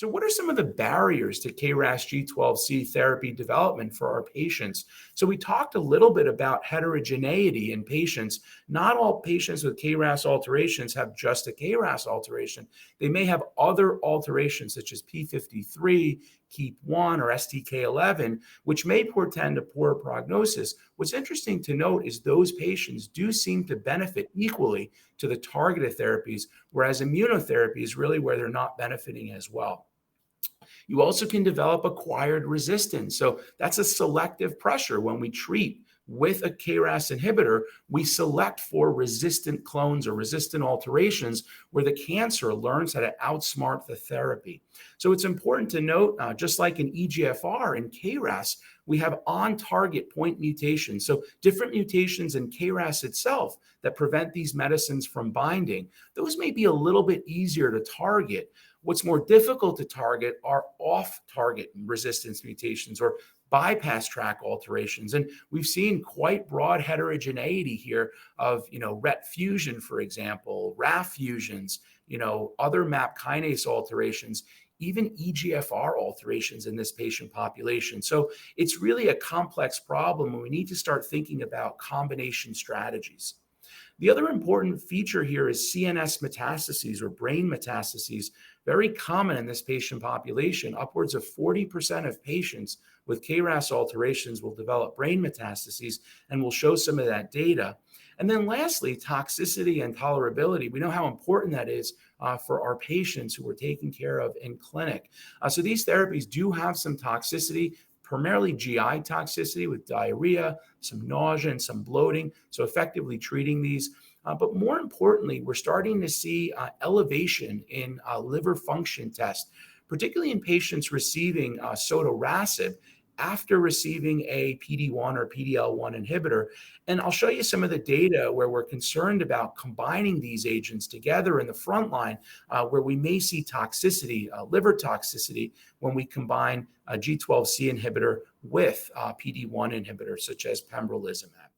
So, what are some of the barriers to KRAS G12C therapy development for our patients? So, we talked a little bit about heterogeneity in patients. Not all patients with KRAS alterations have just a KRAS alteration. They may have other alterations such as P53, KEAP1, or STK11, which may portend a poor prognosis. What's interesting to note is those patients do seem to benefit equally to the targeted therapies, whereas immunotherapy is really where they're not benefiting as well. You also can develop acquired resistance. So that's a selective pressure. When we treat with a KRAS inhibitor, we select for resistant clones or resistant alterations where the cancer learns how to outsmart the therapy. So it's important to note, just like in EGFR and KRAS, we have on-target point mutations. So different mutations in KRAS itself that prevent these medicines from binding. Those may be a little bit easier to target. What's more difficult to target are off-target resistance mutations or bypass track alterations. And we've seen quite broad heterogeneity here of, RET fusion, for example, RAF fusions, other MAP kinase alterations, even EGFR alterations in this patient population. So it's really a complex problem, and we need to start thinking about combination strategies. The other important feature here is CNS metastases or brain metastases, very common in this patient population. Upwards of 40% of patients with KRAS alterations will develop brain metastases, and we'll show some of that data. And then lastly, toxicity and tolerability. We know how important that is for our patients who we're taking care of in clinic. So these therapies do have some toxicity, primarily GI toxicity with diarrhea, some nausea, and some bloating. So effectively treating these. But more importantly, we're starting to see elevation in liver function tests, particularly in patients receiving sotorasib after receiving a PD-1 or PD-L1 inhibitor. And I'll show you some of the data where we're concerned about combining these agents together in the front line, where we may see toxicity, liver toxicity, when we combine a G12C inhibitor with PD-1 inhibitors such as pembrolizumab.